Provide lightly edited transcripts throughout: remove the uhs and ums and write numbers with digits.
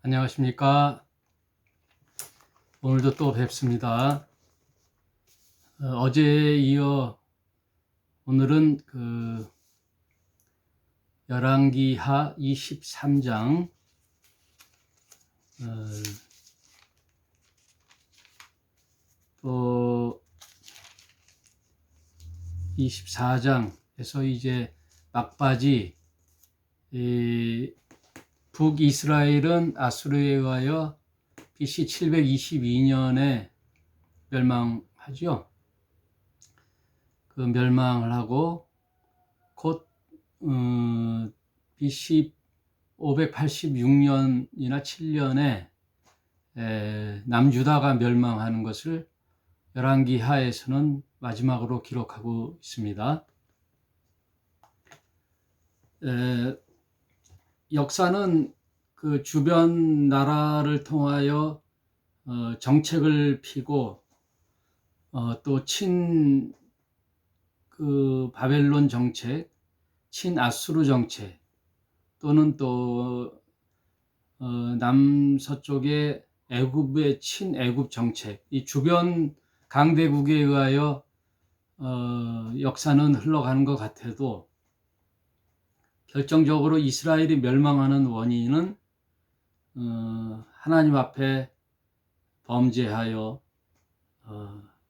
안녕하십니까. 오늘도 또 뵙습니다. 어제에 이어 오늘은 열왕기하 23장 또 24장에서 이제 막바지 북이스라엘은 아수르에 의하여 BC 722년에 멸망하죠. 그 멸망을 하고 곧 BC 586년이나 7년에 남유다가 멸망하는 것을 열왕기하에서는 마지막으로 기록하고 있습니다. 역사는 그 주변 나라를 통하여 정책을 피고 또 바벨론 정책, 친아수르 정책 또는 또 남서쪽의 애굽의 친애굽 정책, 이 주변 강대국에 의하여 역사는 흘러가는 것 같아도 결정적으로 이스라엘이 멸망하는 원인은 하나님 앞에 범죄하여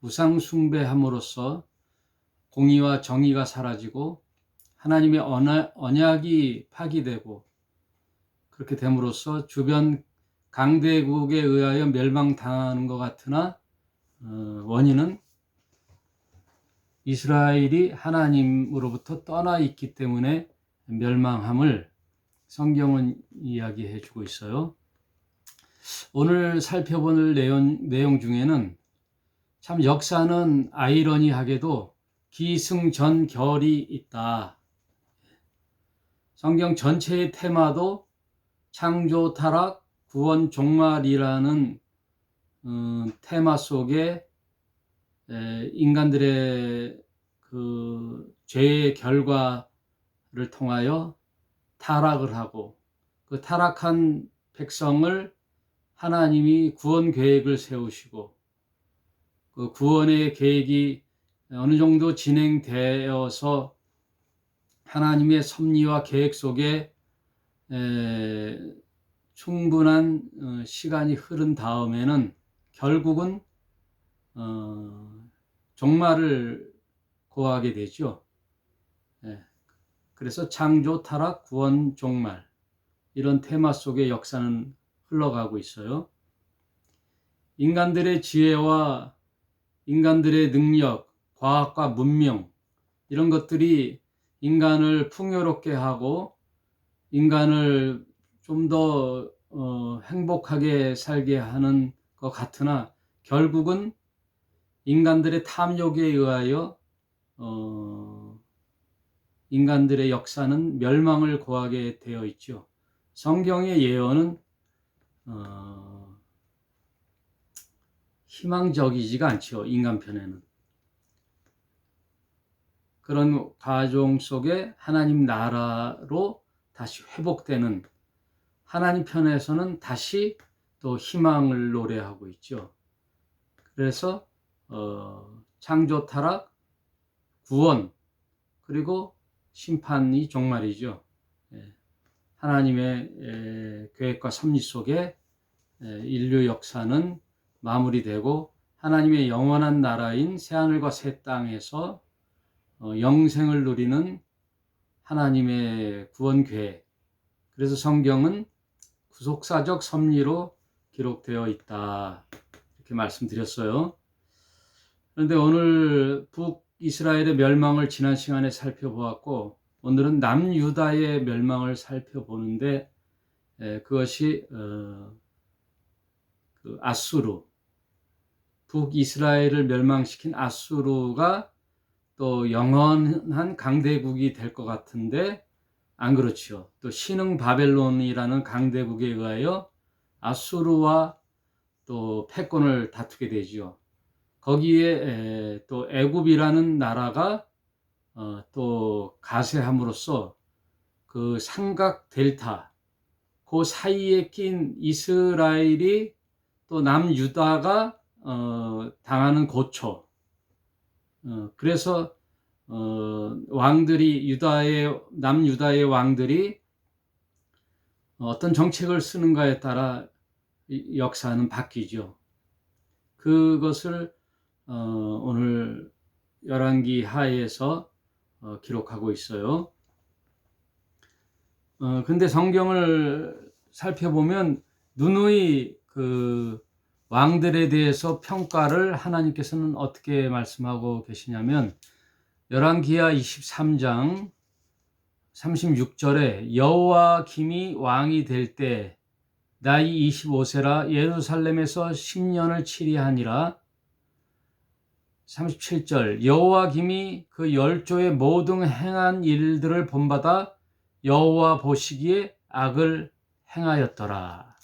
우상 숭배함으로써 공의와 정의가 사라지고 하나님의 언약이 파기되고 그렇게 됨으로써 주변 강대국에 의하여 멸망당하는 것 같으나 원인은 이스라엘이 하나님으로부터 떠나 있기 때문에 멸망함을 성경은 이야기해 주고 있어요. 오늘 살펴볼 내용 중에는 참 역사는 아이러니하게도 기승전결이 있다. 성경 전체의 테마도 창조, 타락, 구원, 종말이라는 테마 속에 인간들의 그 죄의 결과를 통하여 타락을 하고 그 타락한 백성을 하나님이 구원 계획을 세우시고 그 구원의 계획이 어느 정도 진행되어서 하나님의 섭리와 계획 속에 충분한 시간이 흐른 다음에는 결국은 종말을 고하게 되죠. 그래서 창조, 타락, 구원, 종말 이런 테마 속의 역사는 흘러가고 있어요. 인간들의 지혜와 인간들의 능력, 과학과 문명 이런 것들이 인간을 풍요롭게 하고 인간을 좀 더 행복하게 살게 하는 것 같으나 결국은 인간들의 탐욕에 의하여 인간들의 역사는 멸망을 고하게 되어 있죠. 성경의 예언은 희망적이지가 않죠. 인간 편에는. 그런 과정 속에 하나님 나라로 다시 회복되는 하나님 편에서는 다시 또 희망을 노래하고 있죠. 그래서 창조, 타락, 구원 그리고 심판이 종말이죠. 하나님의 계획과 섭리 속에 인류 역사는 마무리되고 하나님의 영원한 나라인 새하늘과 새 땅에서 영생을 누리는 하나님의 구원 계획. 그래서 성경은 구속사적 섭리로 기록되어 있다. 이렇게 말씀드렸어요. 그런데 오늘 북이스라엘의 멸망을 지난 시간에 살펴보았고 오늘은 남유다의 멸망을 살펴보는데 그것이 그 아수르, 북이스라엘을 멸망시킨 아수르가 또 영원한 강대국이 될 것 같은데 안 그렇죠. 또 신흥 바벨론이라는 강대국에 의하여 아수르와 또 패권을 다투게 되죠. 거기에 또 애굽이라는 나라가 또 가세함으로써 그 삼각 델타 그 사이에 낀 이스라엘이 또 남유다가 당하는 고초. 그래서 왕들이 남유다의 왕들이 어떤 정책을 쓰는가에 따라 역사는 바뀌죠. 그것을 오늘 열왕기 하에서 기록하고 있어요. 근데 성경을 살펴보면 누누이 그 왕들에 대해서 평가를 하나님께서는 어떻게 말씀하고 계시냐면 열왕기하 23장 36절에 여호와김이 왕이 될 때 나이 25세라 예루살렘에서 10년을 치리하니라. 37절 여호와김이 그 열조의 모든 행한 일들을 본받아 여호와 보시기에 악을 행하였더라.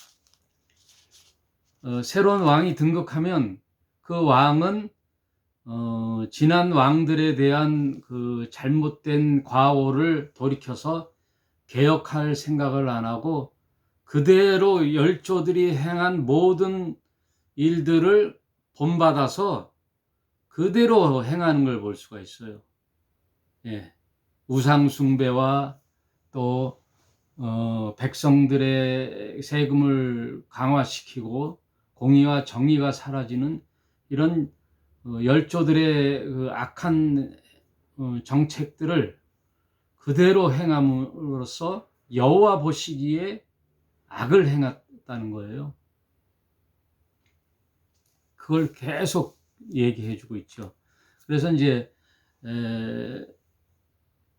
새로운 왕이 등극하면 그 왕은 지난 왕들에 대한 그 잘못된 과오를 돌이켜서 개혁할 생각을 안 하고 그대로 열조들이 행한 모든 일들을 본받아서 그대로 행하는 걸 볼 수가 있어요. 예. 우상 숭배와 또 백성들의 세금을 강화시키고 공의와 정의가 사라지는 이런 열조들의 그 악한 정책들을 그대로 행함으로써 여호와 보시기에 악을 행했다는 거예요. 그걸 계속 얘기해 주고 있죠. 그래서 이제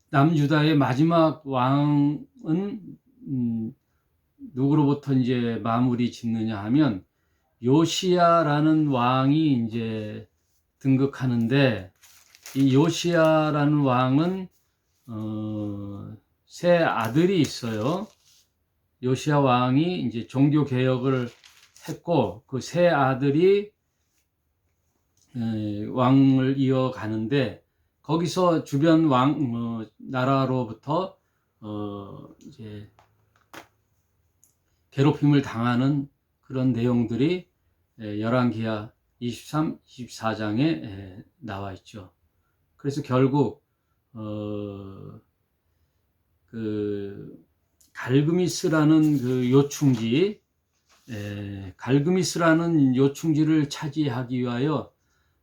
남유다의 마지막 왕은 누구로부터 이제 마무리 짓느냐 하면 요시야라는 왕이 이제 등극하는데 이 요시야라는 왕은 세 아들이 있어요. 요시야 왕이 이제 종교 개혁을 했고 그 세 아들이 왕을 이어가는데 거기서 주변 나라로부터 이제 괴롭힘을 당하는 그런 내용들이 열왕기하 23, 24장에 나와 있죠. 그래서 결국 그 갈그미스라는 그 요충지, 갈그미스라는 요충지를 차지하기 위하여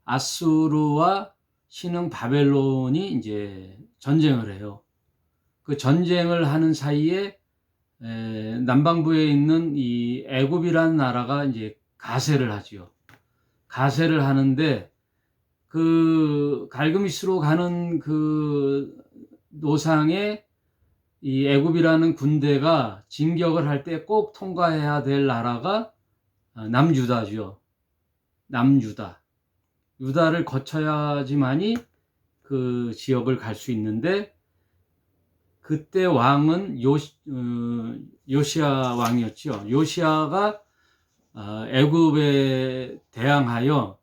아수르와 신흥 바벨론이 이제 전쟁을 해요. 그 전쟁을 하는 사이에 남방부에 있는 이 애굽이라는 나라가 이제 가세를 하지요. 가세를 하는데 그 갈그미스로 가는 그 노상에 이 애굽이라는 군대가 진격을 할 때 꼭 통과해야 될 나라가 남유다죠. 남유다. 유다를 거쳐야지만이 그 지역을 갈 수 있는데 그때 왕은 요시야 왕이었죠. 요시야가 애굽에 대항하여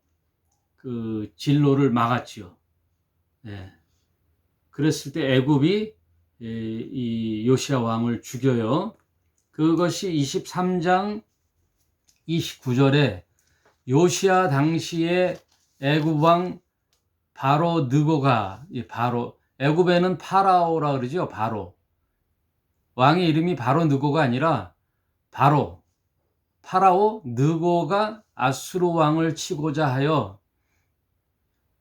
그 진로를 막았지요. 네. 그랬을 때 애굽이 이 요시야 왕을 죽여요. 그것이 23장 29절에 요시야 당시에 애굽 왕 바로 느고가 애굽에는 파라오라 그러죠. 바로 왕의 이름이 바로 느고가 아니라 파라오 느고가 아수르 왕을 치고자 하여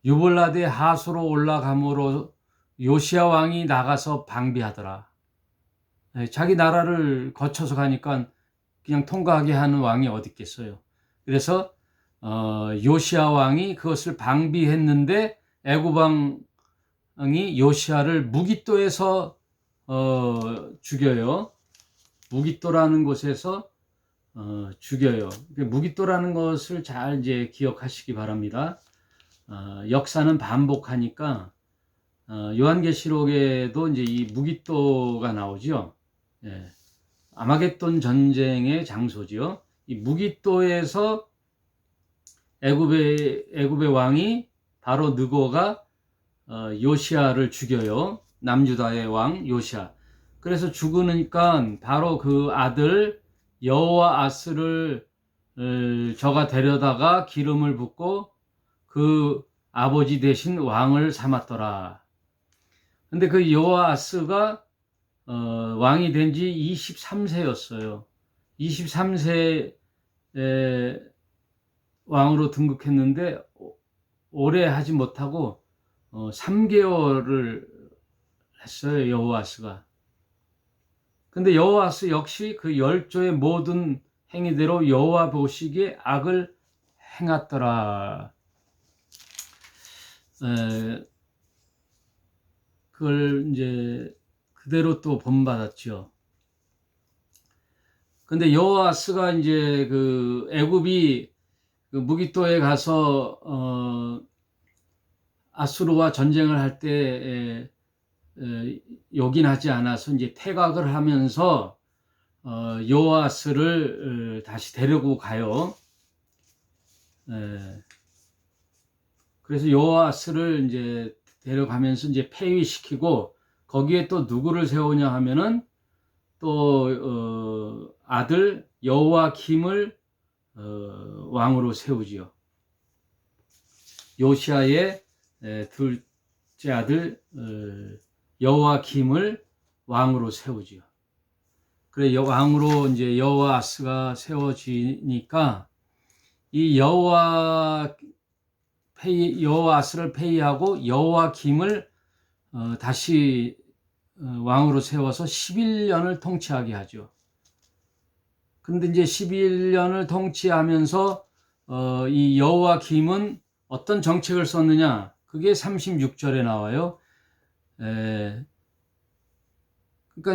유볼라데 하수로 올라감으로 요시야 왕이 나가서 방비하더라. 자기 나라를 거쳐서 가니까 그냥 통과하게 하는 왕이 어디 있겠어요. 그래서 요시야 왕이 그것을 방비했는데 애굽 왕이 요시야를 무깃도에서 죽여요. 무깃도라는 곳에서 죽여요. 무깃도라는 것을 잘 이제 기억하시기 바랍니다. 역사는 반복하니까 요한계시록에도 이제 이 무깃도가 나오죠. 예. 아마겟돈 전쟁의 장소죠. 이 무깃도에서 애굽의 왕이 바로 느고가 요시야를 죽여요. 남유다의 왕 요시야. 그래서 죽으니까 바로 그 아들 여호와아스를 저가 데려다가 기름을 붓고 그 아버지 대신 왕을 삼았더라. 근데 그 여호아스가 왕이 된 지 23세였어요. 23세 왕으로 등극했는데 오래 하지 못하고 3개월을 했어요, 여호아스가. 근데 여호아스 역시 그 열조의 모든 행위대로 여호와 보시기에 악을 행했더라. 그걸 이제 그대로 또 본받았죠. 근데 여호아스가 이제 그 애굽이 그 무기토에 가서 아수르와 전쟁을 할 때 요긴하지 않아서 이제 퇴각을 하면서 여호아스를 다시 데리고 가요. 그래서 여호아스를 이제 데려가면서 이제 폐위시키고 거기에 또 누구를 세우냐 하면은 또 아들 여호와김을 왕으로 세우지요. 요시아의 둘째 아들 여호와김을 왕으로 세우지요. 그래 왕으로 이제 여호아스가 세워지니까 이 여호아스를 폐위하고 여호와김을 다시 왕으로 세워서 11년을 통치하게 하죠. 그런데 이제 11년을 통치하면서 이 여호와김은 어떤 정책을 썼느냐? 그게 36절에 나와요. 그러니까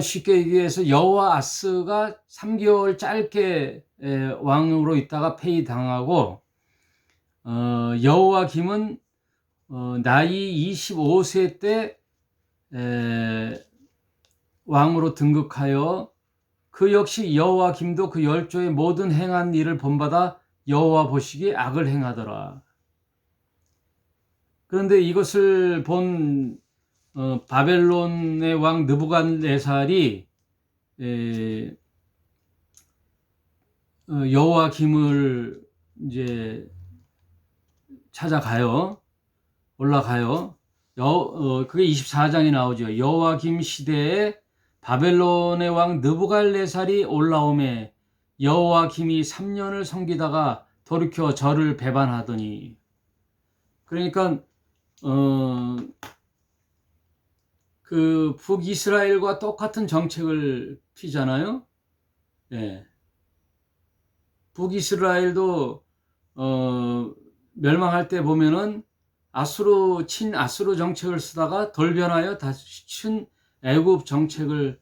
쉽게 얘기해서 여호아스가 3개월 짧게 왕으로 있다가 폐위당하고 여호와김은 나이 25세 때 왕으로 등극하여 그 역시 여호와김도 그 열조의 모든 행한 일을 본받아 여호와 보시기에 악을 행하더라. 그런데 이것을 본 바벨론의 왕 느부갓네살이 여호와김을 이제 찾아가요. 올라가요. 그게 24장에 나오죠. 여호와김 시대에 바벨론의 왕 느부갓네살이 올라오매 여호와김이 3년을 섬기다가 돌이켜 저를 배반하더니. 그러니까 그 북이스라엘과 똑같은 정책을 피잖아요. 예. 북이스라엘도 멸망할 때 보면은 친아수르 정책을 쓰다가 돌변하여 다시 친애굽 정책을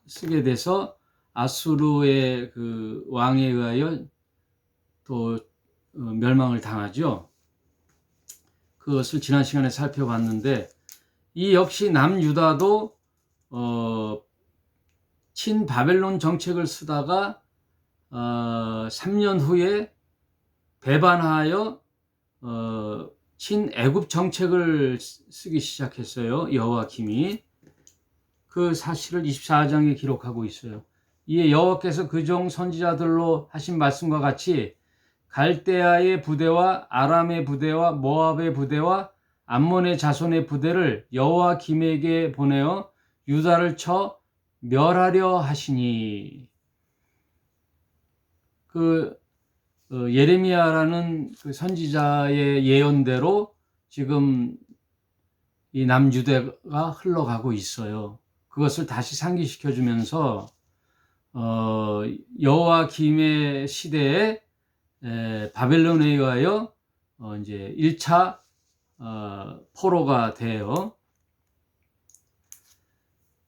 쓰게 돼서 아수르의 그 왕에 의하여 또 멸망을 당하죠. 그것을 지난 시간에 살펴봤는데 이 역시 남유다도 친바벨론 정책을 쓰다가 3년 후에 배반하여 친애굽 정책을 쓰기 시작했어요. 여호와김이. 그 사실을 24장에 기록하고 있어요. 이에 여호와께서 그종 선지자들로 하신 말씀과 같이 갈대아의 부대와 아람의 부대와 모압의 부대와 암몬의 자손의 부대를 여호와김에게 보내어 유다를 쳐 멸하려 하시니. 예레미야라는 그 선지자의 예언대로 지금 이 남유다가 흘러가고 있어요. 그것을 다시 상기시켜 주면서 여호와김의 시대에 바벨론에 의하여 이제 1차 포로가 돼요.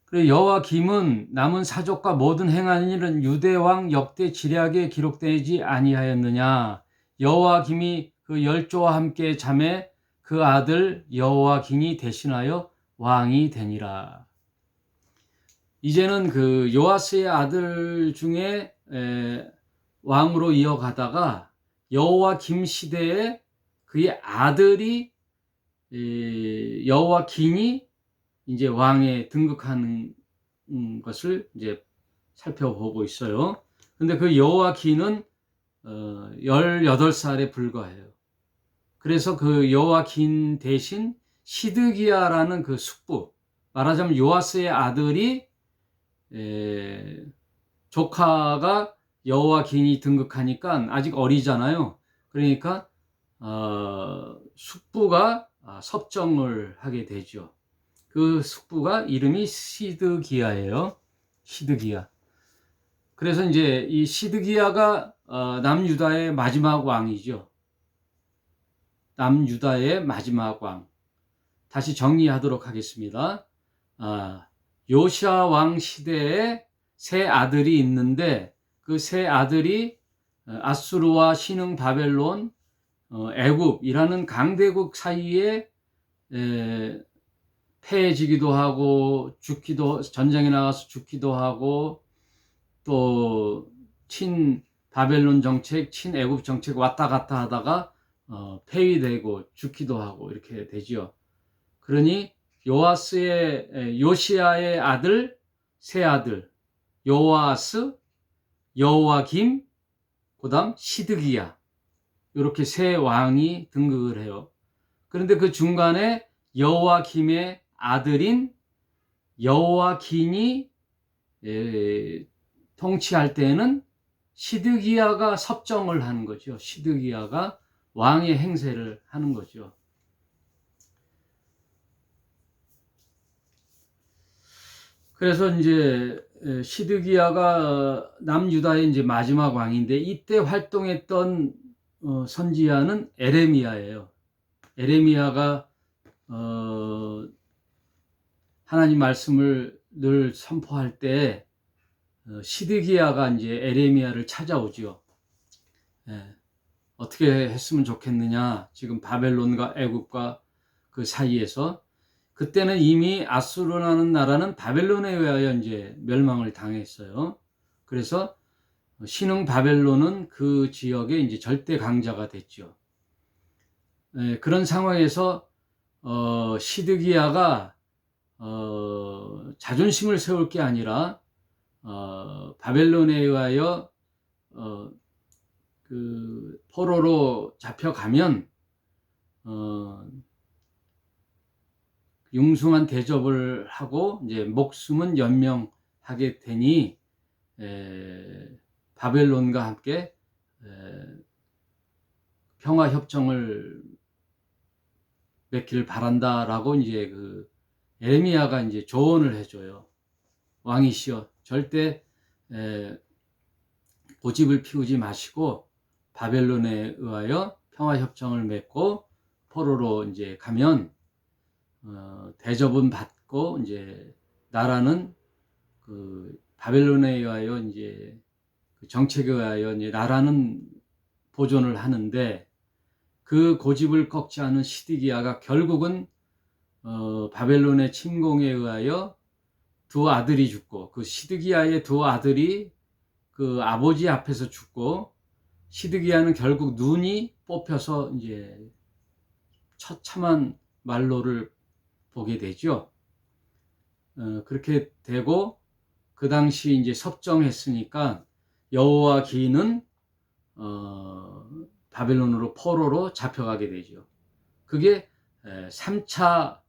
그리고 여호와김은 남은 사족과 모든 행한 일은 유대 왕 역대 지략에 기록되지 아니하였느냐. 여호와김이 그 열조와 함께 잠에 그 아들 여호와김이 대신하여 왕이 되니라. 이제는 그 요아스의 아들 중에 왕으로 이어가다가 여호와김 시대에 그의 아들이 여호와김이 이제 왕에 등극하는 것을 이제 살펴보고 있어요. 근데 그 여호와긴은 18살에 불과해요. 그래서 그 여호와긴 대신 시드기야라는 그 숙부, 말하자면 요아스의 아들이 조카가 여호와긴이 등극하니까 아직 어리잖아요. 그러니까 숙부가 섭정을 하게 되죠. 그 숙부가 이름이 시드기야예요. 시드기야. 그래서 이제 이 시드기야가 남유다의 마지막 왕이죠. 남유다의 마지막 왕. 다시 정리하도록 하겠습니다. 요시아 왕 시대에 세 아들이 있는데 그 세 아들이 아수르와 신흥 바벨론, 애굽이라는 강대국 사이에 패해지기도 하고 전쟁에 나가서 죽기도 하고 또 친 바벨론 정책, 친 애굽 정책 왔다 갔다 하다가 폐위되고 죽기도 하고 이렇게 되죠. 그러니 요시아의 아들, 세 아들, 요아스, 여호와김, 그다음 시드기야, 이렇게 세 왕이 등극을 해요. 그런데 그 중간에 여호와김의 아들인 여호와긴이 통치할 때에는 시드기야가 섭정을 하는 거죠. 시드기야가 왕의 행세를 하는 거죠. 그래서 이제 시드기야가 남유다의 이제 마지막 왕인데 이때 활동했던 선지자는 에레미야예요. 에레미야가 하나님 말씀을 늘 선포할 때 시드기야가 이제 에레미야를 찾아오죠. 어떻게 했으면 좋겠느냐. 지금 바벨론과 애굽과 그 사이에서 그때는 이미 아수르라는 나라는 바벨론에 의하여 이제 멸망을 당했어요. 그래서 신흥 바벨론은 그 지역의 이제 절대 강자가 됐죠. 그런 상황에서 시드기야가 자존심을 세울 게 아니라 바벨론에 의하여 그 포로로 잡혀가면 융숭한 대접을 하고 이제 목숨은 연명하게 되니 바벨론과 함께 평화 협정을 맺기를 바란다라고 이제 그 에레미야가 이제 조언을 해줘요. 왕이시여, 절대 고집을 피우지 마시고 바벨론에 의하여 평화 협정을 맺고 포로로 이제 가면 대접은 받고 이제 나라는 그 바벨론에 의하여 이제 그 정책에 의하여 이제 나라는 보존을 하는데 그 고집을 꺾지 않은 시드기야가 결국은 바벨론의 침공에 의하여 두 아들이 죽고 그 시드기야의 두 아들이 그 아버지 앞에서 죽고 시드기야는 결국 눈이 뽑혀서 이제 처참한 말로를 보게 되죠. 그렇게 되고 그 당시 이제 섭정했으니까 여호와긴은 바벨론으로 포로로 잡혀가게 되죠. 그게 3차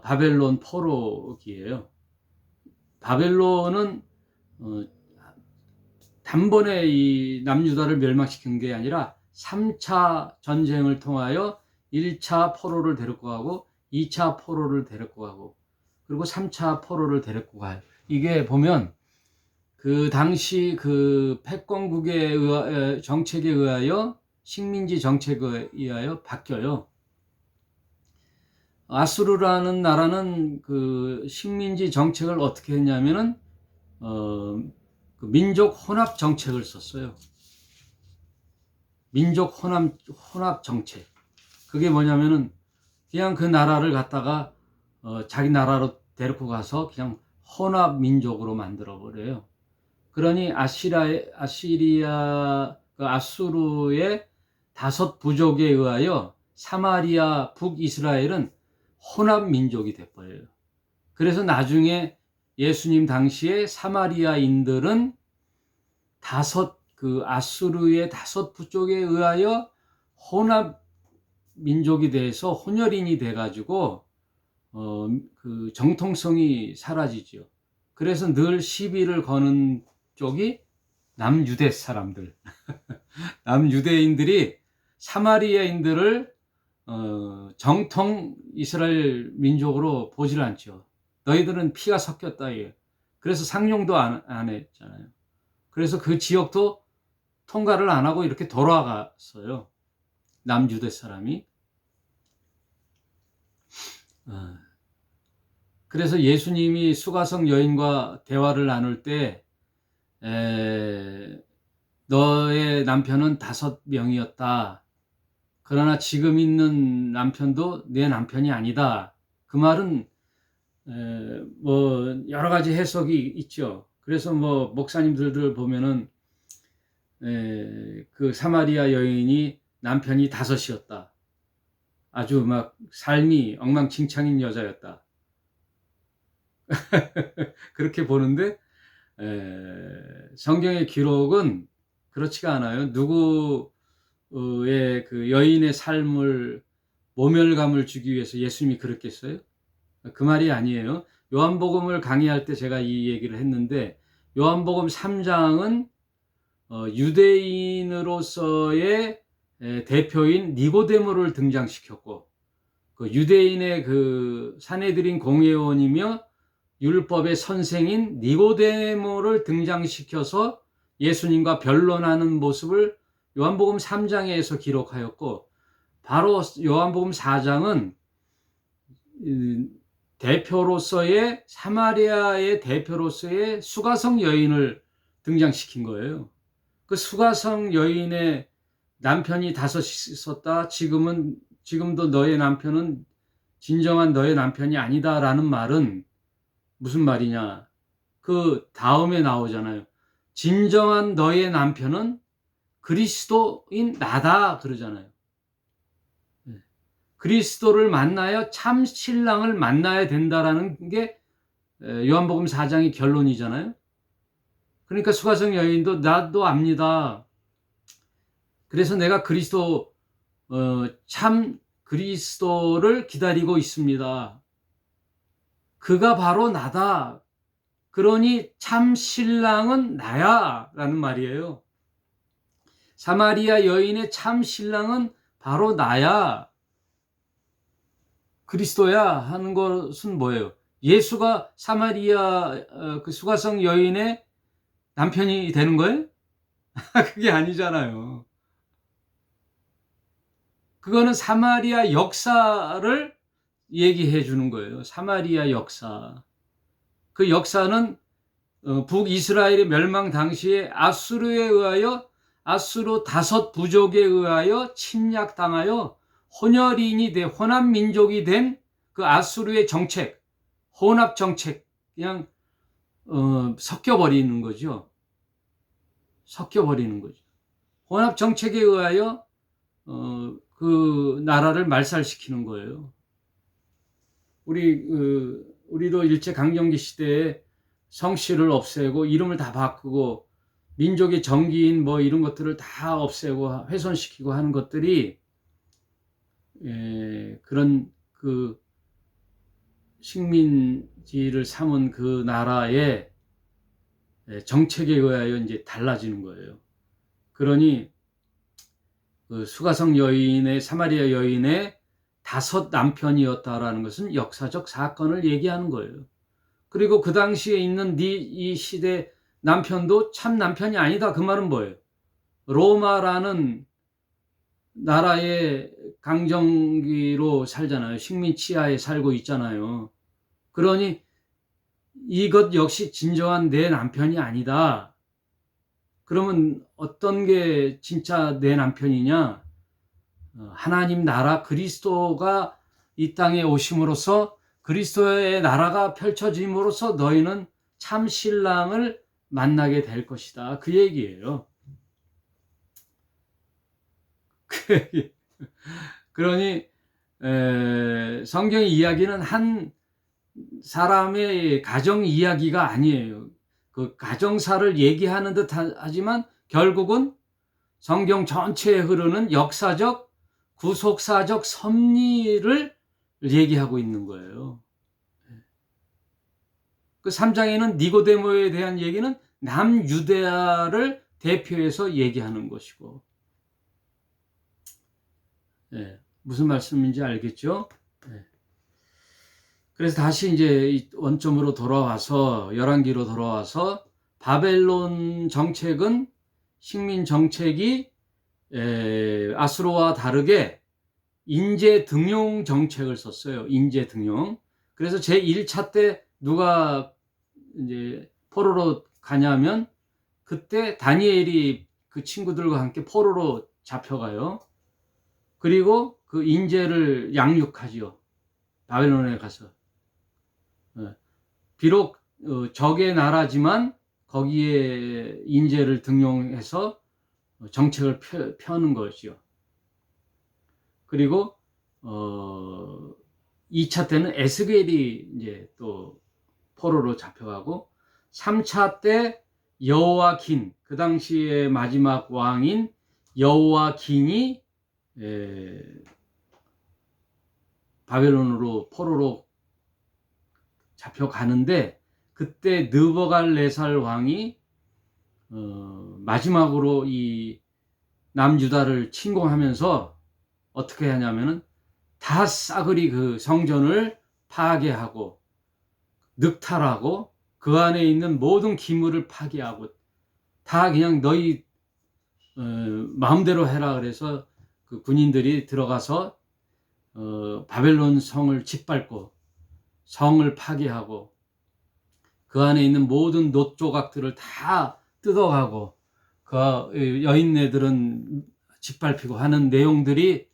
바벨론 포로기예요. 바벨론은 단번에 이 남유다를 멸망시킨 게 아니라 3차 전쟁을 통하여 1차 포로를 데리고 가고 2차 포로를 데리고 가고 그리고 3차 포로를 데리고 가요. 이게 보면 그 당시 그 패권국의 정책에 의하여 식민지 정책에 의하여 바뀌어요. 아수르라는 나라는 그 식민지 정책을 어떻게 했냐면은 그 민족 혼합 정책을 썼어요. 민족 혼합 정책. 그게 뭐냐면은 그냥 그 나라를 갖다가 자기 나라로 데리고 가서 그냥 혼합 민족으로 만들어 버려요. 그러니 아수르의 5 부족에 의하여 사마리아 북이스라엘은 혼합 민족이 돼버려요. 그래서 나중에 예수님 당시에 사마리아인들은 아수르의 5부족에 의하여 혼합 민족이 돼서 혼혈인이 돼가지고 그 정통성이 사라지죠. 그래서 늘 시비를 거는 쪽이 남유대 사람들, 남유대인들이 사마리아인들을 정통 이스라엘 민족으로 보질 않죠. 너희들은 피가 섞였다. 그래서 상용도 안 했잖아요. 그래서 그 지역도 통과를 안 하고 이렇게 돌아갔어요. 남유대 사람이. 그래서 예수님이 수가성 여인과 대화를 나눌 때 너의 남편은 5명이었다. 그러나 지금 있는 남편도 내 남편이 아니다. 그 말은 뭐 여러 가지 해석이 있죠. 그래서 뭐 목사님들 보면은 그 사마리아 여인이 남편이 5이었다. 아주 막 삶이 엉망진창인 여자였다. 그렇게 보는데 성경의 기록은 그렇지가 않아요. 누구의 그 여인의 삶을 모멸감을 주기 위해서 예수님이 그랬겠어요? 그 말이 아니에요. 요한복음을 강의할 때 제가 이 얘기를 했는데 요한복음 3장은 유대인으로서의 대표인 니고데모를 등장시켰고 그 유대인의 그 산헤드린 공회원이며 율법의 선생인 니고데모를 등장시켜서 예수님과 변론하는 모습을 요한복음 3장에서 기록하였고 바로 요한복음 4장은 대표로서의 사마리아의 대표로서의 수가성 여인을 등장시킨 거예요. 그 수가성 여인의 남편이 5 있었다. 지금도 너의 남편은 진정한 너의 남편이 아니다라는 말은 무슨 말이냐? 그 다음에 나오잖아요. 진정한 너의 남편은 그리스도인 나다 그러잖아요. 그리스도를 만나야 참 신랑을 만나야 된다라는 게 요한복음 4장의 결론이잖아요. 그러니까 수가성 여인도 나도 압니다. 그래서 내가 참 그리스도를 기다리고 있습니다. 그가 바로 나다. 그러니 참 신랑은 나야 라는 말이에요. 사마리아 여인의 참 신랑은 바로 나야. 그리스도야 하는 것은 뭐예요? 예수가 사마리아 그 수가성 여인의 남편이 되는 거예요? 그게 아니잖아요. 그거는 사마리아 역사를 얘기해 주는 거예요. 사마리아 역사. 그 역사는 북이스라엘의 멸망 당시에 아수르에 의하여 아수르 5부족에 의하여 침략당하여 혼합 민족이 된 그 아수르의 정책, 혼합 정책, 그냥 섞여버리는 거죠. 섞여버리는 거죠. 혼합 정책에 의하여 그 나라를 말살시키는 거예요. 우리도 일제 강점기 시대에 성씨를 없애고 이름을 다 바꾸고 민족의 정기인 뭐 이런 것들을 다 없애고 훼손시키고 하는 것들이 그런 그 식민지를 삼은 그 나라의 정책에 의하여 이제 달라지는 거예요. 그러니 그 수가성 여인의 사마리아 여인의 5 남편이었다라는 것은 역사적 사건을 얘기하는 거예요. 그리고 그 당시에 있는 이 시대 남편도 참 남편이 아니다. 그 말은 뭐예요? 로마라는 나라의 강점기로 살잖아요. 식민 치하에 살고 있잖아요. 그러니 이것 역시 진정한 내 남편이 아니다. 그러면 어떤 게 진짜 내 남편이냐? 하나님 나라 그리스도가 이 땅에 오심으로써 그리스도의 나라가 펼쳐짐으로써 너희는 참 신랑을 만나게 될 것이다. 그 얘기예요. 그러니 성경의 이야기는 한 사람의 가정 이야기가 아니에요. 그 가정사를 얘기하는 듯 하지만 결국은 성경 전체에 흐르는 역사적, 구속사적 섭리를 얘기하고 있는 거예요. 그 3장에는 니고데모에 대한 얘기는 남유대아를 대표해서 얘기하는 것이고, 무슨 말씀인지 알겠죠? 그래서 다시 이제 원점으로 돌아와서, 열왕기로 돌아와서, 바벨론 정책은, 식민 정책이 아수르와 다르게 인재 등용 정책을 썼어요. 인재 등용. 그래서 제1차 때 누가 이제 포로로 가냐면, 그때 다니엘이 그 친구들과 함께 포로로 잡혀가요. 그리고 그 인재를 양육하지요. 바벨론에 가서. 비록 적의 나라지만 거기에 인재를 등용해서 정책을 펴는 것이요. 그리고 2차 때는 에스겔이 이제 또 포로로 잡혀가고, 3차 때 여호와긴, 그 당시의 마지막 왕인 여호와긴이 바벨론으로 포로로 잡혀가는데, 그때 느부갓네살 왕이 마지막으로 이 남유다를 침공하면서 어떻게 하냐면은 다 싸그리 그 성전을 파괴하고 늑탈하고 그 안에 있는 모든 기물을 파괴하고 다 그냥 너희 마음대로 해라. 그래서 그 군인들이 들어가서 바벨론 성을 짓밟고 성을 파괴하고 그 안에 있는 모든 놋 조각들을 다 뜯어가고 그 여인네들은 짓밟히고 하는 내용들이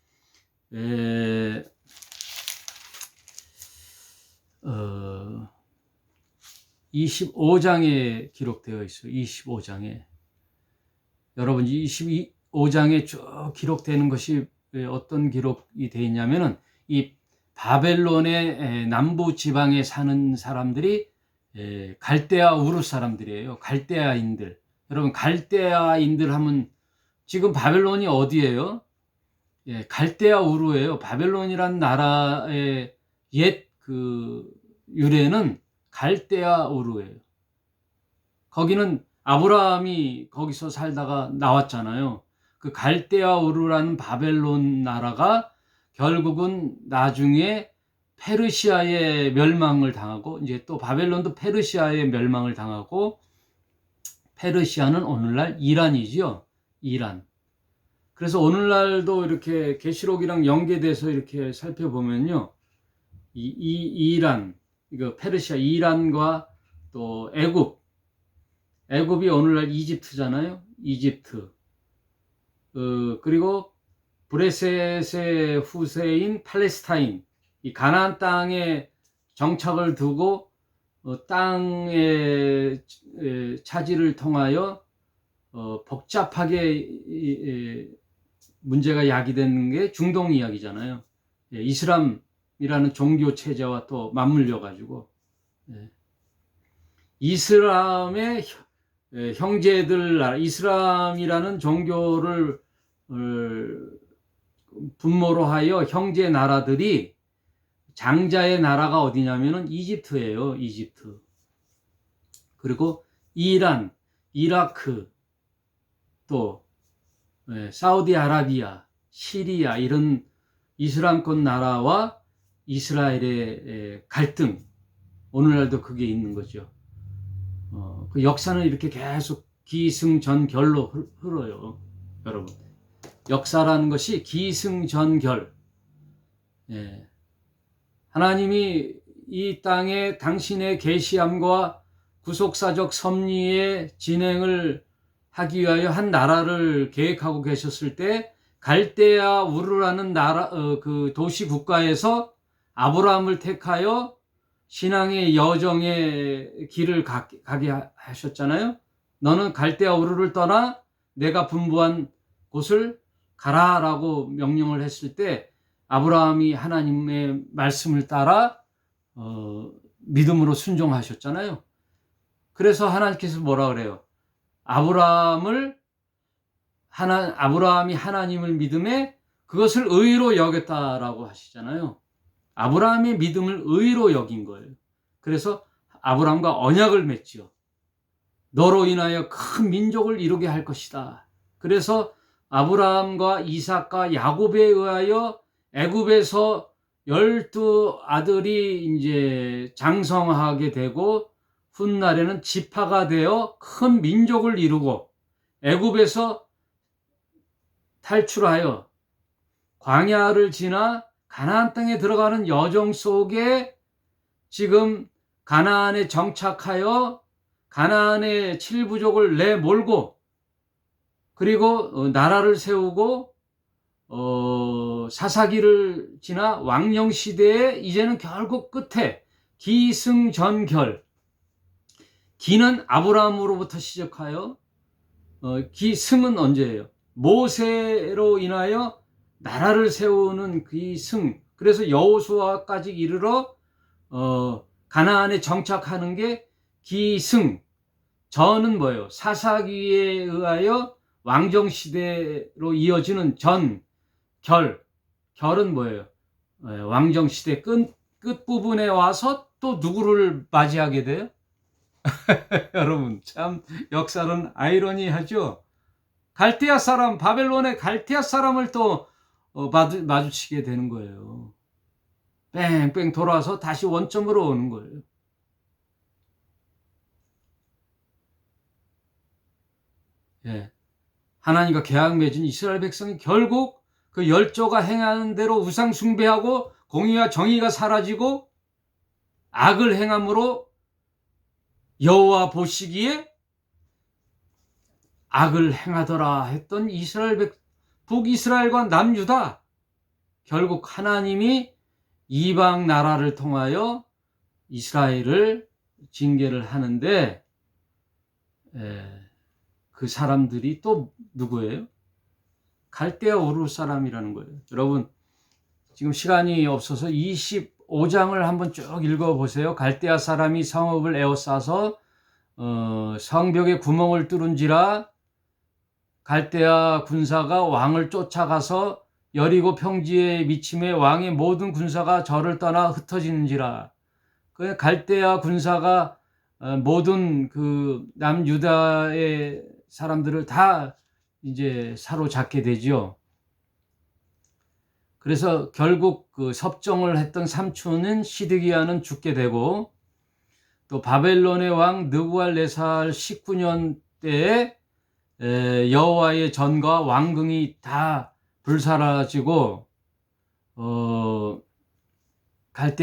25장에 기록되어 있어요. 25장에. 여러분, 25장에 쭉 기록되는 것이 어떤 기록이 되어 있냐면은, 이 바벨론의 남부 지방에 사는 사람들이 갈대아 우르 사람들이에요. 갈대아인들. 여러분, 갈대아인들 하면 지금 바벨론이 어디예요? 갈대아 우르예요. 바벨론이란 나라의 옛 그 유래는 갈대아 우르예요. 거기는 아브라함이 거기서 살다가 나왔잖아요. 그 갈대아 우르라는 바벨론 나라가 결국은 나중에 페르시아의 멸망을 당하고, 이제 또 바벨론도 페르시아의 멸망을 당하고, 페르시아는 오늘날 이란이지요. 이란. 그래서 오늘날도 이렇게 계시록이랑 연계돼서 이렇게 살펴보면요, 이란, 이거 페르시아, 이란과 또 애굽이 오늘날 이집트잖아요. 이집트. 그리고 브레셋의 후세인 팔레스타인, 이 가나안 땅에 정착을 두고 땅의 차지를 통하여 복잡하게 문제가 야기되는 게 중동 이야기잖아요. 이슬람이라는 종교 체제와 또 맞물려 가지고 이슬람의 형제들 나라, 이슬람이라는 종교를 분모로 하여 형제 나라들이, 장자의 나라가 어디냐면은 이집트예요. 이집트. 그리고 이란, 이라크, 또 사우디아라비아, 시리아, 이런 이슬람권 나라와 이스라엘의 갈등, 오늘날도 그게 있는 거죠. 그 역사는 이렇게 계속 기승전결로 흘러요. 여러분, 역사라는 것이 기승전결. 하나님이 이 땅에 당신의 계시함과 구속사적 섭리의 진행을 하기 위하여 한 나라를 계획하고 계셨을 때, 갈대아 우르라는 나라, 그 도시 국가에서 아브라함을 택하여 신앙의 여정의 길을 가게 하셨잖아요. 너는 갈대아 우르를 떠나 내가 분부한 곳을 가라라고 명령을 했을 때, 아브라함이 하나님의 말씀을 따라 믿음으로 순종하셨잖아요. 그래서 하나님께서 뭐라 그래요? 아브라함이 하나님을 믿음에 그것을 의로 여겼다라고 하시잖아요. 아브라함의 믿음을 의로 여긴 거예요. 그래서 아브라함과 언약을 맺지요. 너로 인하여 큰 민족을 이루게 할 것이다. 그래서 아브라함과 이삭과 야곱에 의하여 애굽에서 12아들이 이제 장성하게 되고 훗날에는 지파가 되어 큰 민족을 이루고 애굽에서 탈출하여 광야를 지나 가나안 땅에 들어가는 여정 속에 지금 가나안에 정착하여 가나안의 7부족을 내몰고 그리고 나라를 세우고 사사기를 지나 왕정시대에 이제는 결국 끝에 기승전결, 기는 아브라함으로부터 시작하여 기승은 언제예요? 모세로 인하여 나라를 세우는 기승. 그래서 여호수아까지 이르러 가나안에 정착하는 게 기승. 전은 뭐예요? 사사기에 의하여 왕정시대로 이어지는 결은 뭐예요? 왕정시대 끝부분에 와서 또 누구를 맞이하게 돼요? 여러분, 참 역사는 아이러니하죠? 갈대아 사람, 바벨론의 갈대아 사람을 또 마주치게 되는 거예요. 뺑뺑 돌아서 다시 원점으로 오는 거예요. 예. 하나님과 계약 맺은 이스라엘 백성이 결국 그 열조가 행하는 대로 우상 숭배하고 공의와 정의가 사라지고 악을 행함으로 여호와 보시기에 악을 행하더라 했던 북이스라엘과 남유다, 결국 하나님이 이방 나라를 통하여 이스라엘을 징계를 하는데 그 사람들이 또 누구예요? 갈대아 우르 사람이라는 거예요. 여러분, 지금 시간이 없어서 25장을 한번 쭉 읽어보세요. 갈대아 사람이 성읍을 에워싸서 성벽에 구멍을 뚫은지라 갈대아 군사가 왕을 쫓아가서 여리고 평지에 미침에 왕의 모든 군사가 저를 떠나 흩어지는지라. 그 갈대아 군사가 모든 그 남유다의 사람들을 다 이제 사로잡게 되죠. 그래서 결국 그 섭정을 했던 삼촌은 시드기야는 죽게 되고, 또 바벨론의 왕 느부갈네살 19년 때에 여호와의 전과 왕궁이 다 불사라지고 갈대아